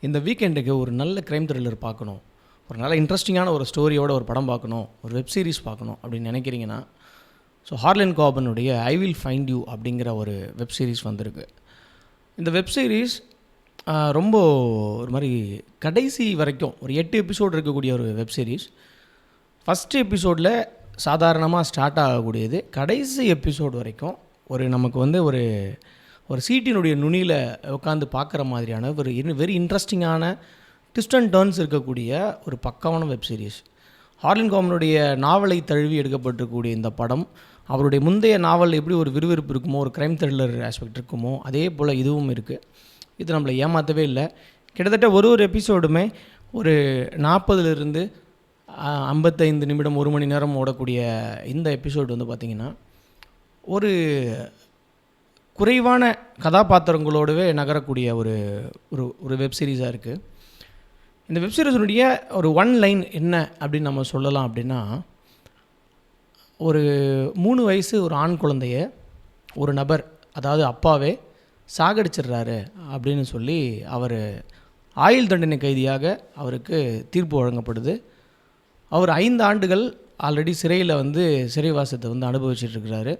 இந்த வீக்கெண்டுக்கு ஒரு நல்ல க்ரைம் த்ரில்லர் பார்க்கணும், ஒரு நல்ல இன்ட்ரெஸ்டிங்கான ஒரு ஸ்டோரியோட ஒரு படம் பார்க்கணும், ஒரு வெப் சீரிஸ் பார்க்கணும் அப்படின்னு நினைக்கிறீங்கன்னா, ஸோ ஹார்லன் கார்பனுடைய ஐ வில் ஃபைண்ட் யூ அப்படிங்கிற ஒரு வெப் சீரிஸ் வந்திருக்கு. இந்த வெப் சீரிஸ் ரொம்ப ஒரு மாதிரி கடைசி வரைக்கும் ஒரு 8 எபிசோடு இருக்கக்கூடிய ஒரு வெப் சீரிஸ். ஃபஸ்ட்டு எபிசோடில் சாதாரணமாக ஸ்டார்ட் ஆகக்கூடியது கடைசி எபிசோடு வரைக்கும் நமக்கு வந்து ஒரு சீட்டினுடைய நுனியில் உட்காந்து பார்க்குற மாதிரியான ஒரு வெரி இன்ட்ரெஸ்டிங்கான ட்விஸ்ட் அண்ட் டர்ன்ஸ் இருக்கக்கூடிய ஒரு பக்காவான வெப் சீரிஸ். ஹார்லன் கார்பனுடைய நாவலை தழுவி எடுக்கப்பட்டிருக்கக்கூடிய இந்த படம் அவருடைய முந்தைய நாவல் எப்படி ஒரு விறுவிறுப்பு இருக்குமோ, ஒரு க்ரைம் த்ரில்லர் ஆஸ்பெக்ட் இருக்குமோ, அதே போல் இதுவும் இருக்குது. இது நம்மளை ஏமாற்றவே இல்லை. கிட்டத்தட்ட ஒரு எபிசோடுமே ஒரு 40லிருந்து 55 நிமிடம், 1 மணி நேரம் ஓடக்கூடிய இந்த எபிசோடு வந்து பார்த்திங்கன்னா ஒரு குறைவான கதாபாத்திரங்களோடவே நகரக்கூடிய ஒரு வெப் சீரிஸாக இருக்குது. இந்த வெப் சீரிஸினுடைய ஒரு ஒன் லைன் என்ன அப்படின்னு நம்ம சொல்லலாம் அப்படின்னா, ஒரு 3 வயசு ஒரு ஆண் குழந்தைய ஒரு நபர், அதாவது அப்பாவே சாகடிச்சிடுறாரு அப்படின்னு சொல்லி அவர் ஆயுள் தண்டனை கைதியாக அவருக்கு தீர்ப்பு வழங்கப்படுது. அவர் 5 ஆண்டுகள் ஆல்ரெடி சிறையில் வந்து சிறைவாசத்தை வந்து அனுபவிச்சிட்ருக்கிறாரு.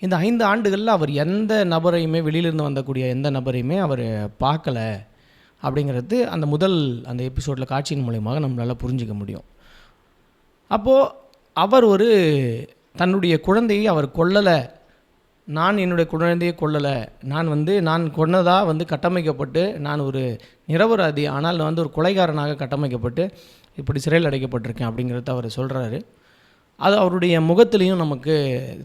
இந்த 5 ஆண்டுகளில் அவர் எந்த நபரையுமே, வெளியிலேருந்து வந்தக்கூடிய எந்த நபரையுமே அவர் பார்க்கலை அப்படிங்கிறது அந்த எபிசோடில் காட்சியின் மூலயமாக நம்மளால் புரிஞ்சிக்க முடியும். அப்போது அவர் தன்னுடைய குழந்தையை அவர் கொல்லலை, நான் என்னுடைய குழந்தையை கொல்லலை, நான் கொன்னதாக வந்து கட்டமைக்கப்பட்டு, நான் ஒரு நிரபராதி, ஆனால் நான் வந்து ஒரு கொலைகாரனாக கட்டமைக்கப்பட்டு இப்படி சிறையில் அடைக்கப்பட்டிருக்கேன் அப்படிங்கிறத அவர் சொல்கிறாரு. அது அவருடைய முகத்திலையும் நமக்கு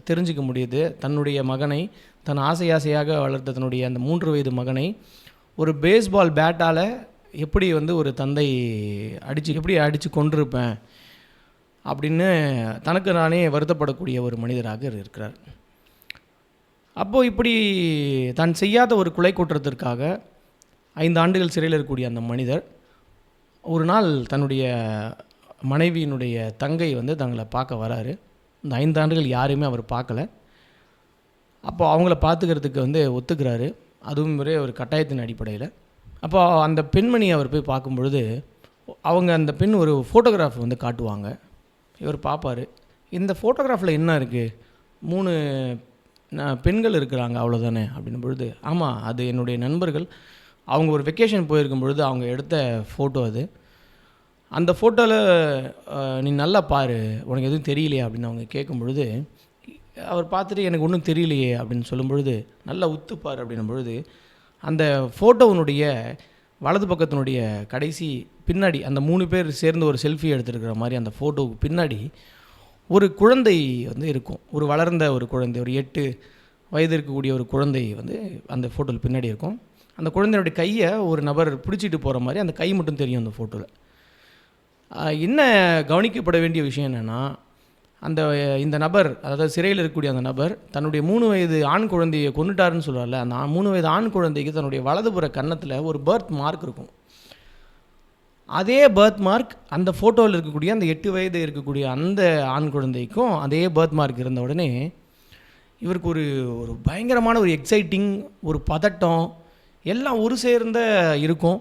தெரிஞ்சிக்க முடியுது. தன்னுடைய மகனை, தன் ஆசையாக வளர்த்த தன்னுடைய அந்த 3 வயது மகனை ஒரு பேஸ்பால் பேட்டால் எப்படி வந்து ஒரு தந்தை அடித்து கொண்டிருப்பேன் அப்படின்னு தனக்கு நானே வருத்தப்படக்கூடிய ஒரு மனிதராக இருக்கிறார். அப்போது இப்படி தான் செய்யாத ஒரு கொலை குற்றத்திற்காக 5 ஆண்டுகள் சிறையில் இருக்கக்கூடிய அந்த மனிதர் ஒரு நாள் தன்னுடைய மனைவியினுடைய தங்கை வந்து தங்களை பார்க்க வராரு. இந்த 5 ஆண்டுகள் யாரையுமே அவர் பார்க்கல. அப்போ அவங்கள பார்த்துக்கிறதுக்கு வந்து ஒத்துக்கிறாரு, அதுவும் ஒரு கட்டாயத்தின் அடிப்படையில். அப்போ அந்த பெண்மணி அவர் போய் பார்க்கும்பொழுது அந்த பெண் ஒரு ஃபோட்டோகிராஃப் வந்து காட்டுவாங்க. இவர் பார்ப்பார், இந்த ஃபோட்டோகிராஃபில் என்ன இருக்குது, 3 பெண்கள் இருக்கிறாங்க அவ்வளோதானே அப்படின்னும் பொழுது, ஆமாம் அது என்னுடைய நண்பர்கள், அவங்க ஒரு வெக்கேஷன் போயிருக்கும் பொழுது அவங்க எடுத்த ஃபோட்டோ அது. அந்த ஃபோட்டோவில் நீ நல்லா பாரு, உனக்கு எதுவும் தெரியலையா அப்படின்னு அவங்க கேட்கும் பொழுது, அவர் பார்த்துட்டு எனக்கு ஒன்றும் தெரியலையே அப்படின்னு சொல்லும் பொழுது, நல்லா உத்துப்பார் அப்படின்னும் பொழுது, அந்த ஃபோட்டோவினுடைய வலது பக்கத்தினுடைய கடைசி பின்னாடி அந்த 3 பேர் சேர்ந்து ஒரு செல்ஃபி எடுத்துருக்கிற மாதிரி அந்த ஃபோட்டோவுக்கு பின்னாடி ஒரு குழந்தை வந்து இருக்கும். ஒரு வளர்ந்த ஒரு குழந்தை, ஒரு 8 வயது இருக்கக்கூடிய ஒரு குழந்தை வந்து அந்த ஃபோட்டோவில் பின்னாடி இருக்கும். அந்த குழந்தையுடைய கையை ஒரு நபர் பிடிச்சிட்டு போகிற மாதிரி அந்த கை மட்டும் தெரியும் அந்த ஃபோட்டோவில். என்ன கவனிக்கப்பட வேண்டிய விஷயம் என்னென்னா, இந்த நபர், அதாவது சிறையில் இருக்கக்கூடிய அந்த நபர் தன்னுடைய 3 வயது ஆண் குழந்தையை கொண்டுட்டாருன்னு சொல்கிறார்ல, அந்த 3 வயது ஆண் குழந்தைக்கு தன்னுடைய வலதுபுற கன்னத்தில் ஒரு பர்த் மார்க் இருக்கும். அதே பர்த் மார்க் அந்த ஃபோட்டோவில் இருக்கக்கூடிய அந்த 8 வயது இருக்கக்கூடிய அந்த ஆண் குழந்தைக்கும் அதே பர்த் மார்க் இருந்த உடனே இவருக்கு ஒரு பயங்கரமான ஒரு எக்ஸைட்டிங், ஒரு பதட்டம் எல்லாம் ஒரு சேர்ந்த இருக்கும்.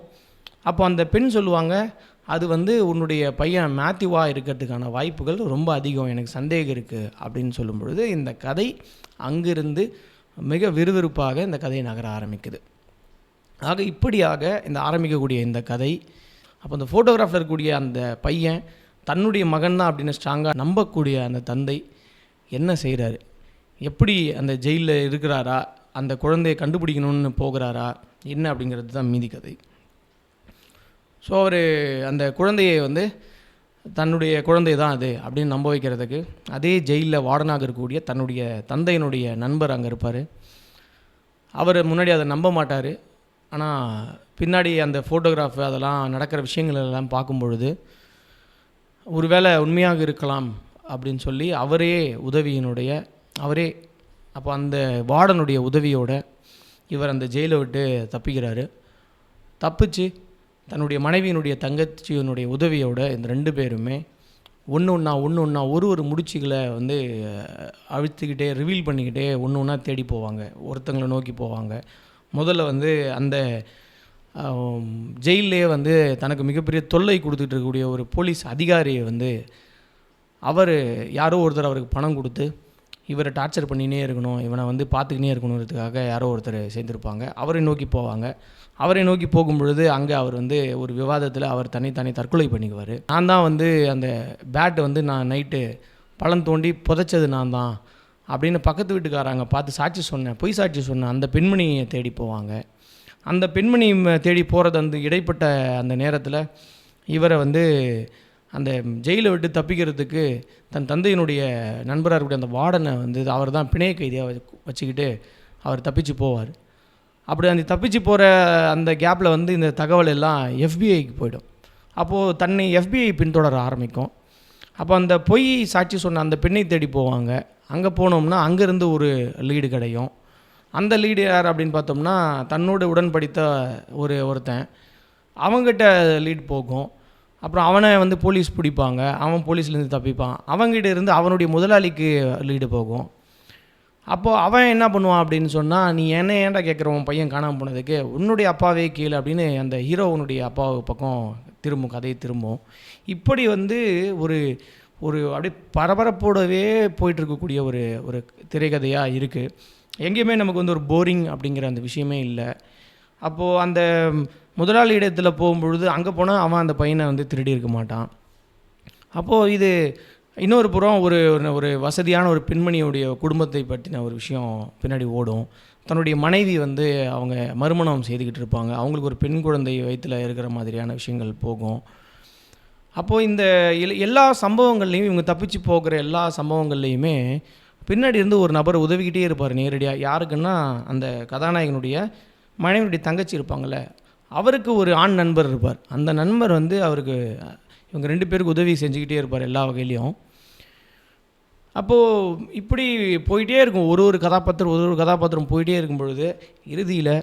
அப்போ அந்த பெண் சொல்லுவாங்க, அது வந்து உன்னுடைய பையன் மேத்யூவாக இருக்கிறதுக்கான வாய்ப்புகள் ரொம்ப அதிகம், எனக்கு சந்தேகம் இருக்குது அப்படின்னு சொல்லும் பொழுது இந்த கதை அங்கிருந்து மிக விறுவிறுப்பாக இந்த கதையை நகர ஆரம்பிக்குது. ஆக இப்படியாக இந்த ஆரம்பிக்கக்கூடிய இந்த கதை, அப்போ அந்த ஃபோட்டோகிராஃபில் இருக்கக்கூடிய அந்த பையன் தன்னுடைய மகன் தான் அப்படின்னு ஸ்ட்ராங்காக நம்பக்கூடிய அந்த தந்தை என்ன செய்கிறாரு, எப்படி அந்த ஜெயிலில் இருக்கிறாரா, அந்த குழந்தையை கண்டுபிடிக்கணும்னு போகிறாரா என்ன அப்படிங்கிறது தான் மீதி கதை. ஸோ அவர் அந்த குழந்தையை வந்து தன்னுடைய குழந்தை தான் அது அப்படின்னு நம்ப வைக்கிறதுக்கு அதே ஜெயிலில் வார்டனாக இருக்கக்கூடிய தன்னுடைய தந்தையினுடைய நண்பர் அங்கே இருப்பார். அவர் முன்னாடி அதை நம்ப மாட்டார். ஆனால் பின்னாடி அந்த ஃபோட்டோகிராஃபு அதெல்லாம் நடக்கிற விஷயங்கள் எல்லாம் பார்க்கும் பொழுது ஒருவேளை உண்மையாக இருக்கலாம் அப்படின்னு சொல்லி அவரே அப்போ அந்த வார்டனுடைய உதவியோட இவர் அந்த ஜெயிலை விட்டு தப்பிக்கிறாரு. தப்பிச்சு தன்னுடைய மனைவியினுடைய தங்கச்சியினுடைய உதவியோட இந்த 2 பேருமே ஒன்று ஒரு முடிச்சுகளை வந்து அழுத்திக்கிட்டே ரிவீல் பண்ணிக்கிட்டே ஒன்று ஒன்றா தேடி போவாங்க, ஒருத்தங்களை நோக்கி போவாங்க. முதல்ல வந்து அந்த ஜெயிலே வந்து தனக்கு மிகப்பெரிய தொல்லை கொடுத்துட்டு இருக்கக்கூடிய ஒரு போலீஸ் அதிகாரியை வந்து அவர் யாரோ ஒருத்தர் அவருக்கு பணம் கொடுத்து இவரை டார்ச்சர் பண்ணினே இருக்கணும், இவனை வந்து பார்த்துக்கினே இருக்கணுன்றதுக்காக யாரோ ஒருத்தர் சேர்ந்துருப்பாங்க. அவரை நோக்கி போவாங்க. அவரை நோக்கி போகும்பொழுது அங்கே அவர் வந்து ஒரு விவாதத்தில் அவர் தன்னை தற்கொலை பண்ணிக்குவார். நான் தான் வந்து அந்த பேட்டை வந்து நான் நைட்டு பள்ளம் தோண்டி புதைச்சது நான் தான் அப்படின்னு பக்கத்து வீட்டுக்காரங்க பார்த்து சாட்சி சொன்னேன், பொய் சாட்சி சொன்னேன். அந்த பெண்மணியை தேடி போவாங்க. அந்த பெண்மணி தேடி போகிறது அந்த இடைப்பட்ட அந்த நேரத்தில் இவரை வந்து அந்த ஜெயிலை விட்டு தப்பிக்கிறதுக்கு தன் தந்தையினுடைய நண்பராக இருக்கக்கூடிய அந்த வார்டனை வந்து அவர் தான் பிணைய கைதியாக வச்சுக்கிட்டு அவர் தப்பிச்சு போவார். அப்படி அந்த தப்பிச்சு போகிற அந்த கேப்பில் வந்து இந்த தகவல் எல்லாம் எஃபிஐக்கு போயிடும். அப்போது தன்னை எஃபிஐ பின்தொடர ஆரம்பிக்கும். அப்போ அந்த பொய் சாட்சி சொன்ன அந்த பெண்ணை தேடி போவாங்க. அங்கே போனோம்னா அங்கேருந்து ஒரு லீடு கிடைக்கும். அந்த லீடு யார் அப்படின்னு பார்த்தோம்னா தன்னோட உடன் படித்த ஒருத்தன், அவங்ககிட்ட லீட் போகும். அப்புறம் அவனை வந்து போலீஸ் பிடிப்பாங்க, அவன் போலீஸ்லேருந்து தப்பிப்பான். அவங்ககிட்ட இருந்து அவனுடைய முதலாளிக்கு லீடு போகும். அப்போது அவன் என்ன பண்ணுவான் அப்படின்னு சொன்னால், நீ என்ன ஏன்டா கேட்குற, உன் பையன் காணாமல் போனதுக்கு உன்னுடைய அப்பாவே கீழே அப்படின்னு அந்த ஹீரோவனுடைய அப்பாவு பக்கம் திரும்பும், கதையை திரும்பும். இப்படி வந்து ஒரு ஒரு அப்படியே பரபரப்போடவே போயிட்டுருக்கக்கூடிய ஒரு திரைக்கதையாக இருக்குது. எங்கேயுமே நமக்கு வந்து ஒரு போரிங் அப்படிங்கிற அந்த விஷயமே இல்லை. அப்போது அந்த முதலாளி இடத்துல போகும்பொழுது அங்கே போனால் அவன் அந்த பையனை வந்து திருடி இருக்க மாட்டான். அப்போது இது இன்னொரு புறம் ஒரு வசதியான ஒரு பெண்மணியுடைய குடும்பத்தை பற்றின ஒரு விஷயம் பின்னாடி ஓடும். தன்னுடைய மனைவி வந்து அவங்க மறுமணம் செய்துக்கிட்டு இருப்பாங்க. அவங்களுக்கு ஒரு பெண் குழந்தை வயிற்றில் இருக்கிற மாதிரியான விஷயங்கள் போகும். அப்போது இந்த எல்லா சம்பவங்கள்லேயும் இவங்க தப்பிச்சு போகிற எல்லா சம்பவங்கள்லேயுமே பின்னாடி இருந்து ஒரு நபர் உதவிக்கிட்டே இருப்பார் நேரடியாக. யாருக்குன்னா அந்த கதாநாயகனுடைய மனைவியுடைய தங்கச்சி இருப்பாங்கள்ல, அவருக்கு ஒரு ஆண் நண்பர் இருப்பார். அந்த நண்பர் வந்து அவருக்கு இவங்க 2 பேருக்கு உதவி செஞ்சுக்கிட்டே இருப்பார் எல்லா வகையிலையும். அப்போது இப்படி போயிட்டே இருக்கும். ஒரு கதாபாத்திரம் போயிட்டே இருக்கும் பொழுது இறுதியில்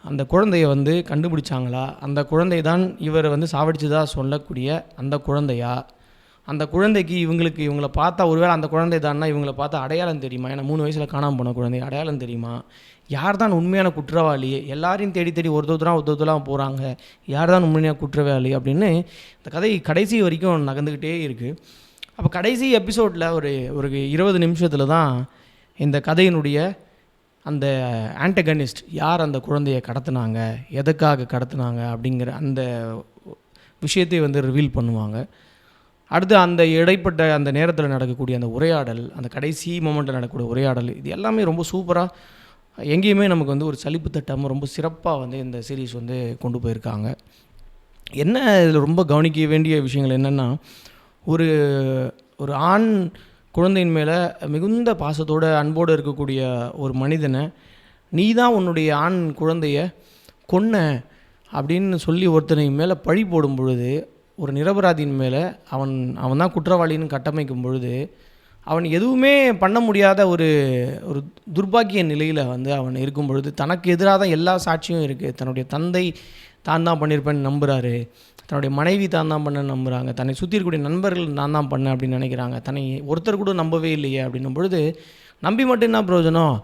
அந்த குழந்தைய வந்து கண்டுபிடிச்சாங்களா, அந்த குழந்தை தான் இவர் வந்து சாவடிச்சதா சொல்லக்கூடிய அந்த குழந்தையா, அந்த குழந்தைக்கு இவங்கள பார்த்தா ஒருவேளை அந்த குழந்தை தான்னா இவங்கள பார்த்தா அடையாளம் தெரியுமா, ஏன்னா 3 வயசில் காணாமல் போன குழந்தை அடையாளம் தெரியுமா, யார் தான் உண்மையான குற்றவாளி, எல்லாரையும் தேடி ஒருத்தராக போகிறாங்க, யார் தான் உண்மையான குற்றவாளி அப்படின்னு இந்த கதை கடைசி வரைக்கும் நகர்ந்துக்கிட்டே இருக்குது. அப்போ கடைசி எபிசோடில் ஒரு 20 நிமிஷத்தில் தான் இந்த கதையினுடைய அந்த ஆன்டகனிஸ்ட் யார் அந்த குழந்தையை கடத்தினாங்க, எதுக்காக கடத்தினாங்க அப்படிங்கிற அந்த விஷயத்தை வந்து ரிவீல் பண்ணுவாங்க. அடுத்து அந்த இடைப்பட்ட அந்த நேரத்தில் நடக்கக்கூடிய அந்த உரையாடல், அந்த கடைசி மொமெண்ட்டில் நடக்கக்கூடிய உரையாடல், இது எல்லாமே ரொம்ப சூப்பராக, எங்கேயுமே நமக்கு வந்து ஒரு சலிப்பு தட்டாமல் ரொம்ப சிறப்பாக வந்து இந்த சீரீஸ் வந்து கொண்டு போயிருக்காங்க. என்ன இதில் ரொம்ப கவனிக்க வேண்டிய விஷயங்கள் என்னென்னா, ஒரு ஆண் குழந்தையின் மேலே மிகுந்த பாசத்தோடு அன்போடு இருக்கக்கூடிய ஒரு மனிதனை நீ தான் உன்னுடைய ஆண் குழந்தைய கொன்ன அப்படின்னு சொல்லி ஒருத்தனை மேலே பழி போடும் பொழுது, ஒரு நிரபராதியின் மேலே அவன் தான் குற்றவாளின்னு கட்டமைக்கும் பொழுது, அவன் எதுவுமே பண்ண முடியாத ஒரு துர்பாக்கிய நிலையில் வந்து அவன் இருக்கும் பொழுது, தனக்கு எதிராக தான் எல்லா சாட்சியும் இருக்குது. தன்னுடைய தந்தை தான் பண்ணியிருப்பேன்னு நம்புகிறாரு, தன்னுடைய மனைவி தான் பண்ண நம்புகிறாங்க, தன்னை சுற்றி இருக்கக்கூடிய நண்பர்கள் நான் தான் பண்ணேன் அப்படின்னு நினைக்கிறாங்க, தன்னை ஒருத்தர் கூட நம்பவே இல்லையே அப்படின்னும் பொழுது, நம்பி மட்டும் என்ன பிரயோஜனம்,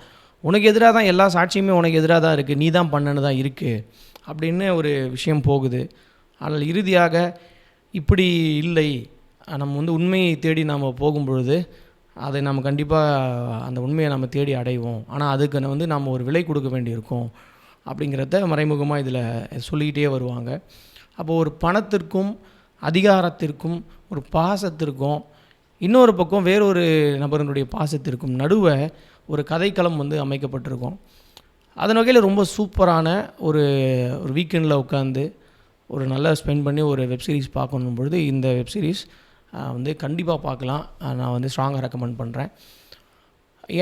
உனக்கு எதிராக தான் எல்லா சாட்சியுமே உனக்கு எதிராக தான் இருக்குது, நீ தான் பண்ணனு தான் இருக்குது அப்படின்னு ஒரு விஷயம் போகுது. ஆனால் இறுதியாக இப்படி இல்லை, நம்ம வந்து உண்மையை தேடி நாம் போகும்பொழுது அதை நம்ம கண்டிப்பாக அந்த உண்மையை நம்ம தேடி அடைவோம். ஆனால் அதுக்கு வந்து நாம் ஒரு விலை கொடுக்க வேண்டியிருக்கும் அப்படிங்கிறத மறைமுகமாக இதில் சொல்லிக்கிட்டே வருவாங்க. அப்போது ஒரு பணத்திற்கும் அதிகாரத்திற்கும் ஒரு பாசத்திற்கும் இன்னொரு பக்கம் வேறொரு நபரினுடைய பாசத்திற்கும் நடுவே ஒரு கதைக்களம் வந்து அமைக்கப்பட்டிருக்கும். அதன் வகையில் ரொம்ப சூப்பரான ஒரு வீக்கெண்டில் உட்காந்து ஒரு நல்லா ஸ்பெண்ட் பண்ணி ஒரு வெப்சீரிஸ் பார்க்கணும் பொழுது இந்த வெப்சீரிஸ் வந்து கண்டிப்பாக பார்க்கலாம். நான் வந்து ஸ்ட்ராங்காக ரெக்கமெண்ட் பண்ணுறேன்.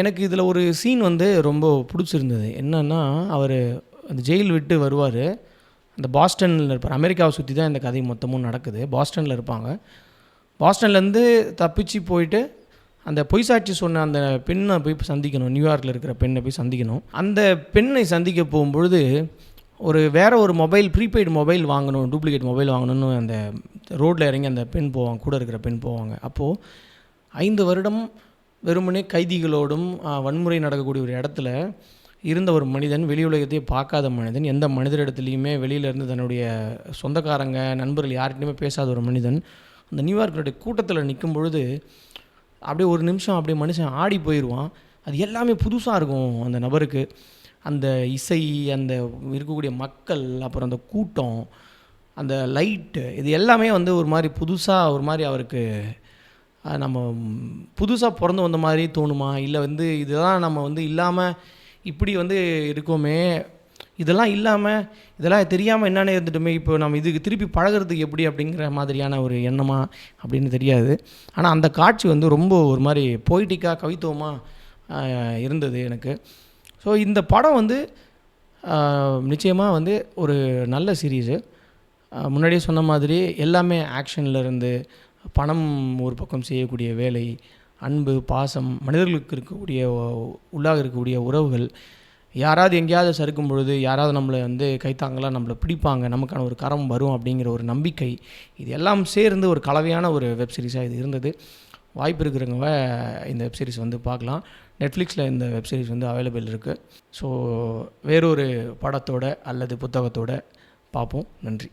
எனக்கு இதில் ஒரு சீன் வந்து ரொம்ப பிடிச்சிருந்தது. என்னென்னா, அவர் அந்த ஜெயில் விட்டு வருவார், அந்த பாஸ்டனில் இருப்பார். அமெரிக்காவை சுற்றி தான் இந்த கதை மொத்தமும் நடக்குது. பாஸ்டனில் இருப்பாங்க. பாஸ்டன்லேருந்து தப்பிச்சு போயிட்டு அந்த பொய் சாட்சி சொன்ன அந்த பெண்ணை போய் சந்திக்கணும். நியூயார்க்கில் இருக்கிற பெண்ணை போய் சந்திக்கணும். அந்த பெண்ணை சந்திக்க போகும்பொழுது வேறு ஒரு மொபைல், ப்ரீபெய்டு மொபைல் வாங்கணும், டூப்ளிகேட் மொபைல் வாங்கணும்னு அந்த ரோட்டில் இறங்கி அந்த பெண் போவாங்க, கூட இருக்கிற பெண் போவாங்க. அப்போது 5 வருடம் வெறுமனே கைதிகளோடும் வன்முறை நடக்கக்கூடிய ஒரு இடத்துல இருந்த ஒரு மனிதன், வெளி உலகத்தையே பார்க்காத மனிதன், எந்த மனிதரிடத்துலையுமே வெளியிலேருந்து தன்னுடைய சொந்தக்காரங்க, நண்பர்கள் யார்கிட்டையுமே பேசாத ஒரு மனிதன் அந்த நியூயார்க்கினுடைய கூட்டத்தில் நிற்கும் பொழுது அப்படியே ஒரு நிமிஷம் அப்படியே மனுஷன் ஆடி போயிடுவான். அது எல்லாமே புதுசாக இருக்கும் அந்த நபருக்கு. அந்த இசை, அந்த இருக்கக்கூடிய மக்கள், அப்புறம் அந்த கூட்டம், அந்த லைட்டு, இது எல்லாமே வந்து ஒரு மாதிரி புதுசாக, ஒரு மாதிரி அவருக்கு நம்ம புதுசாக பிறந்து வந்த மாதிரி தோணுமா, இல்லை வந்து இதெல்லாம் நம்ம வந்து இல்லாமல் இப்படி வந்து இருக்கோமே, இதெல்லாம் இல்லாமல் இதெல்லாம் தெரியாமல் என்னென்ன இருந்துட்டுமே, இப்போ நம்ம இதுக்கு திருப்பி பழகிறதுக்கு எப்படி அப்படிங்கிற மாதிரியான ஒரு எண்ணமா அப்படின்னு தெரியாது. ஆனால் அந்த காட்சி வந்து ரொம்ப ஒரு மாதிரி போய்ட்டிக்காக, கவித்துவமாக இருந்தது எனக்கு. ஸோ இந்த படம் வந்து நிச்சயமாக வந்து ஒரு நல்ல சீரீஸு. முன்னாடியே சொன்ன மாதிரி எல்லாமே ஆக்ஷன்லேருந்து பணம் ஒரு பக்கம் செய்யக்கூடிய வேலை, அன்பு, பாசம், மனிதர்களுக்கு இருக்கக்கூடிய உள்ளாக இருக்கக்கூடிய உறவுகள், யாராவது எங்கேயாவது சறுக்கும் பொழுது யாராவது நம்மளை வந்து கைத்தாங்கலாம், நம்மளை பிடிப்பாங்க, நமக்கான ஒரு கரம் வரும் அப்படிங்கிற ஒரு நம்பிக்கை, இது எல்லாம் சேர்ந்து ஒரு கலவையான ஒரு வெப் சீரிஸாக இது இருந்தது. வாய்ப்பு இருக்கிறவங்க இந்த வெப் சீரிஸ் வந்து பார்க்கலாம். நெட்ஃப்ளிக்ஸில் இந்த வெப் சீரிஸ் வந்து அவைலபிள் இருக்குது. ஸோ வேறொரு படத்தோட அல்லது புத்தகத்தோடு பார்ப்போம். நன்றி.